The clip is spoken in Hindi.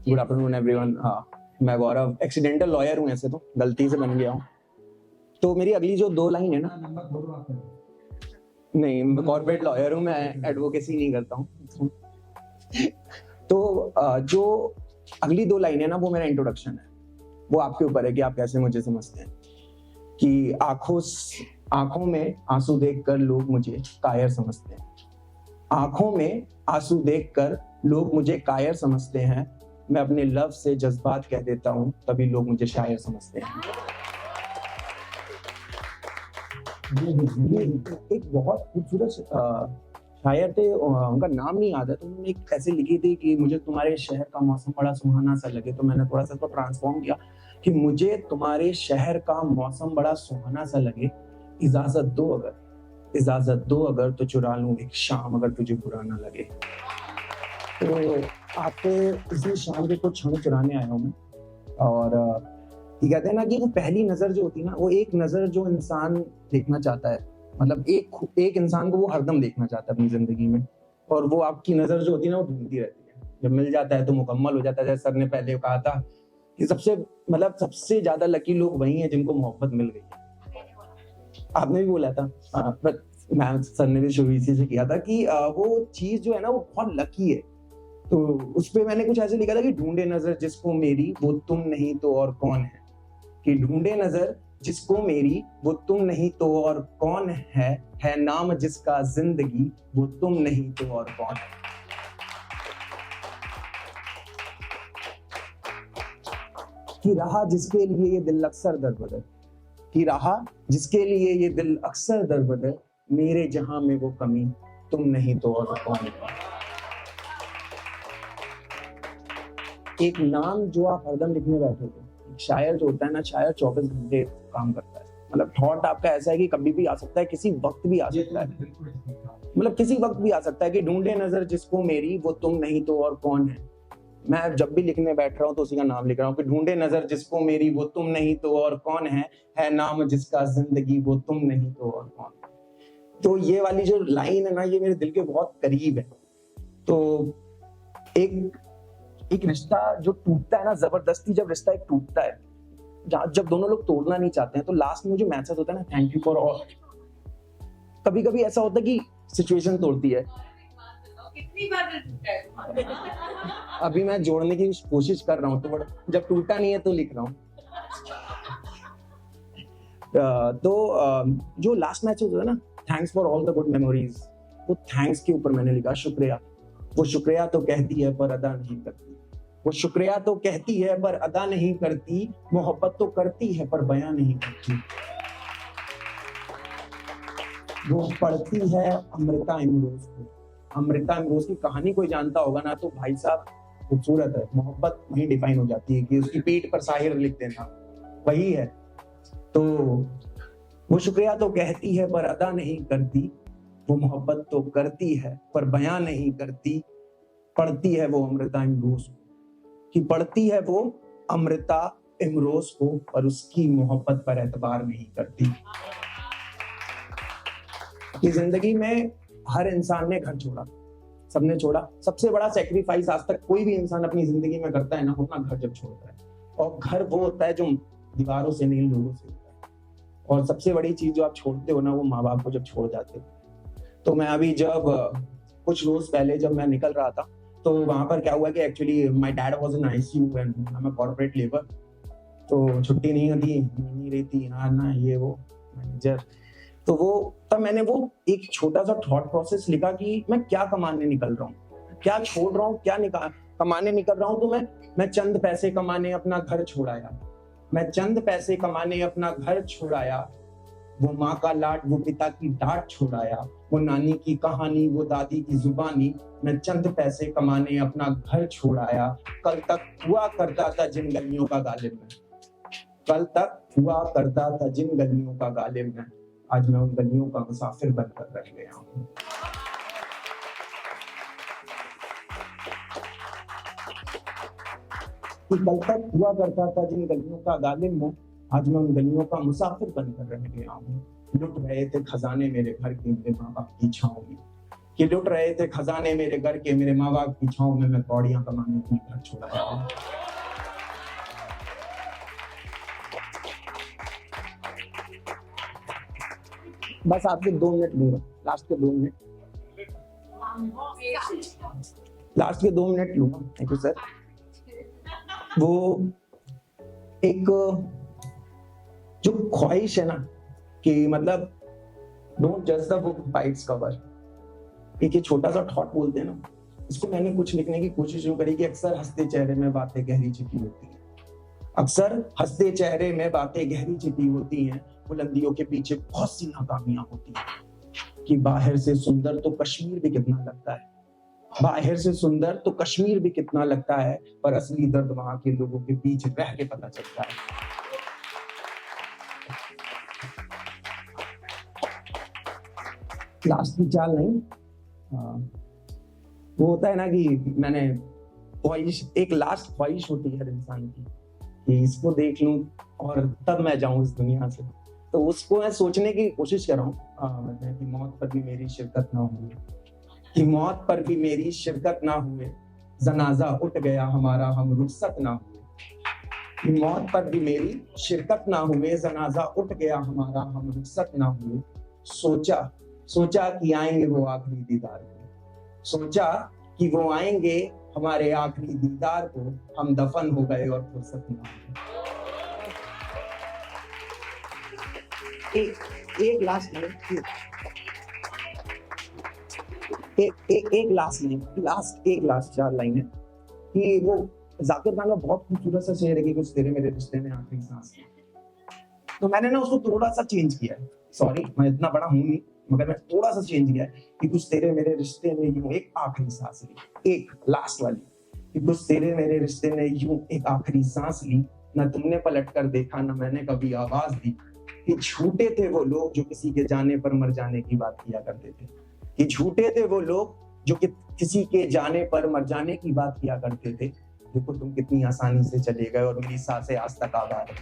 Good afternoon everyone. हाँ, मैं गौरव, एक्सीडेंटल लॉयर हूँ, ऐसे तो गलती से बन गया हूँ। तो मेरी अगली जो 2 लाइन है ना, नहीं कॉर्पोरेट लॉयर हूँ मैं, एडवोकेसी नहीं करता हूँ। तो जो अगली 2 लाइन है ना, वो मेरा इंट्रोडक्शन है। वो आपके ऊपर है कि आप कैसे मुझे समझते हैं। कि आंखों में आंसू देखकर लोग मुझे कायर समझते हैं। आंखों में आंसू देखकर लोग मुझे कायर समझते हैं। मैं अपने लव से जज्बात कह देता हूँ, तभी लोग मुझे शायर समझते हैं। एक बहुत खूबसूरत शायर थे, उनका नाम नहीं याद है, तो उन्होंने एक ऐसे लिखी थी कि मुझे तुम्हारे शहर का मौसम बड़ा सुहाना सा लगे। तो मैंने थोड़ा सा इसको ट्रांसफॉर्म किया कि मुझे तुम्हारे शहर का मौसम बड़ा सुहाना सा लगे। इजाजत दो अगर तो चुरा लूं एक शाम, अगर तुझे बुरा ना लगे। तो आपके इसी शाम के कुछ क्षण चुराने आया हूं मैं। और ये कहते हैं ना कि वो पहली नजर जो होती है ना, वो एक नजर जो इंसान देखना चाहता है, मतलब एक इंसान को वो हरदम देखना चाहता है अपनी जिंदगी में। और वो आपकी नजर जो होती है ना, वो ढूंढती रहती है। जब मिल जाता है तो मुकम्मल हो जाता है। जैसे सर ने पहले कहा था कि सबसे ज्यादा लकी लोग वही हैं जिनको मोहब्बत मिल गई है। आपने भी बोला था, बट मैम सर ने भी शुरू इसी से किया था कि वो चीज जो है ना, वो बहुत लकी है। तो उस पे मैंने कुछ ऐसे लिखा था कि ढूंढे नजर जिसको मेरी, वो तुम नहीं तो और कौन है। कि ढूंढे नजर जिसको मेरी, वो तुम नहीं तो और कौन है नाम जिसका जिंदगी, वो तुम नहीं तो और कौन है। कि रहा जिसके लिए ये दिल अक्सर दरबदर, कि रहा जिसके लिए ये दिल अक्सर दरबदर, मेरे जहां में वो कमी, तुम नहीं तो और कौन है। एक नाम जो आप हरदम लिखने बैठे थे। शायर जो होता है ना, शायर 24 घंटे काम करता है। मतलब थॉट आपका ऐसा है कि कभी भी आ सकता है, किसी वक्त भी आ सकता है। मतलब किसी वक्त भी आ सकता है कि ढूंढे नजर जिसको मेरी, वो तुम नहीं तो और कौन है। मैं जब भी लिखने बैठ रहा हूँ तो उसी का नाम लिख रहा हूँ कि ढूंढे नजर जिसको मेरी, वो तुम नहीं तो और कौन है नाम जिसका जिंदगी, वो तुम नहीं तो और कौन है। तो ये वाली जो लाइन है ना, ये मेरे दिल के बहुत करीब है। तो एक रिश्ता जो टूटता है ना, जबरदस्ती जब रिश्ता एक टूटता है, जब दोनों लोग तोड़ना नहीं चाहते हैं, तो लास्ट में जो मैसेज होता है ना, थैंक यू फॉर ऑल। कभी कभी ऐसा होता है कि सिचुएशन तोड़ती है। कितनी बार अभी मैं जोड़ने की कोशिश कर रहा हूँ, तो जब टूटा नहीं है तो लिख रहा हूँ। तो जो लास्ट मैसेज होता है ना, thanks for all the good memories, वो थैंक्स के ऊपर मैंने लिखा शुक्रिया। वो शुक्रिया तो कहती है पर अदा नहीं करती। वो शुक्रिया तो कहती है पर अदा नहीं करती। मोहब्बत तो करती है पर बयां नहीं करती। वो पढ़ती है अमृता इमरोज को। अमृता इमरोज की कहानी कोई जानता होगा ना, तो भाई साहब खूबसूरत है। मोहब्बत वही डिफाइन हो जाती है कि उसकी पीठ पर शायर लिख देना, वही है। तो वो शुक्रिया तो कहती है पर अदा नहीं करती। वो मोहब्बत तो करती है पर बयां नहीं करती। पढ़ती है वो अमृता इमरोज को, कि पढ़ती है वो अमृता इमरोज को, पर उसकी मोहब्बत पर एतबार नहीं करती। कि जिंदगी में हर इंसान ने घर छोड़ा, सबने छोड़ा। सबसे बड़ा सेक्रीफाइस आज तक कोई भी इंसान अपनी जिंदगी में करता है ना, अपना घर जब छोड़ता है। और घर वो होता है जो दीवारों से नहीं, लोगों से होता है। और सबसे बड़ी चीज जो आप छोड़ते हो ना, वो माँ बाप को जब छोड़ जाते हो। तो मैं अभी जब कुछ रोज पहले जब मैं निकल रहा था, तो वहां पर क्या हुआ कि actually my dad was in ICU and I am a corporate labour. तो छुट्टी नहीं होती, नहीं रहती, हाँ ना ये वो मैनेजर। तो वो तब मैंने वो एक छोटा सा थॉट प्रोसेस लिखा कि मैं क्या कमाने निकल रहा हूँ, क्या छोड़ रहा हूँ, क्या कमाने निकल रहा हूँ। तो मैं चंद पैसे कमाने अपना घर छोड़ाया। मैं चंद पैसे कमाने अपना घर छोड़ाया। वो माँ का लाड, वो पिता की डांट छोड़ाया। वो नानी की कहानी, वो दादी की जुबानी। मैं चंद पैसे कमाने अपना घर छोड़ाया। कल तक हुआ करता था जिन गलियों का गालिब मैं, कल तक हुआ करता था जिन गलियों का गालिब मैं, आज मैं उन गलियों का मुसाफिर बनकर रह गया हूँ। कि कल तक हुआ करता था जिन गलियों का गालिब मैं, आज मैं उन गलियों का मुसाफिर बनकर रह गया हूँ। लुट रहे थे खजाने मेरे घर के, मेरे माँ बाप की छाँव में। कि लुट रहे थे खजाने मेरे घर के, मेरे माँ बाप की छांव में मैं कौड़ियां कमाने अपने घर छोड़ा। बस आपसे 2 मिनट लूंगा, लास्ट के 2 मिनट, लास्ट के 2 मिनट लूंगा। Thank you sir. वो एक जो ख्वाहिश है ना कि मतलब डोंट जज the book by its cover, एक ये छोटा सा थॉट बोलते हैं ना, इसको मैंने कुछ लिखने की कोशिश यूं करी कि अक्सर हंसते चेहरे में बातें गहरी छिपी होती हैं, अक्सर हंसते चेहरे में बातें गहरी छिपी होती हैं, बुलंदियों के पीछे बहुत सी नाकामियां होती हैं। कि बाहर से सुंदर तो कश्मीर भी कितना लगता है, बाहर से सुंदर तो कश्मीर भी कितना लगता है, पर असली दर्द वहां के लोगों के बीच रह के पता चलता है। लास्ट की चाल नहीं, वो होता है ना कि मैंने ख्वाहिश, एक लास्ट ख्वाहिश होती है हर इंसान की कि इसको देख लूं और तब मैं जाऊं इस दुनिया से। तो उसको मैं सोचने की कोशिश कर रहा हूँ मतलब कि मौत पर भी मेरी शिरकत ना हुए, कि मौत पर भी मेरी शिरकत ना हुए, जनाजा उठ गया हमारा हम रुखसत ना हुए, कि मौत पर भी मेरी शिरकत ना हुए, जनाजा उठ गया हमारा हम रुखसत ना हुए। सोचा कि आएंगे वो आखिरी दीदार को, सोचा कि वो आएंगे हमारे आखिरी दीदार को, हम दफन हो गए और फुर्सत ना हुई। एक लास्ट लाइन, एक लास्ट 4 लाइन है कि वो जाकिर खान का बहुत खूबसूरत सा शेर है कि कुछ तेरे मेरे रिश्ते में आखिरी सांस। तो मैंने ना उसको थोड़ा सा चेंज किया है, सॉरी मैं इतना बड़ा हूं नहीं, मगर मैं थोड़ा सा चेंज किया है कि कुछ तेरे मेरे रिश्ते में यूं एक आखिरी सांस ली, एक लास्ट वाली, कि कुछ तेरे मेरे रिश्ते में यूं एक आखिरी सांस ली, ना तुमने पलट कर देखा ना मैंने कभी आवाज दी, कि झूठे थे वो लोग जो किसी के जाने पर मर जाने की बात किया करते थे, कि झूठे थे वो लोग जो कि किसी के जाने पर मर जाने की बात किया करते थे। देखो तुम कितनी आसानी से चले गए और मेरी सांसें आज तक आबाद है।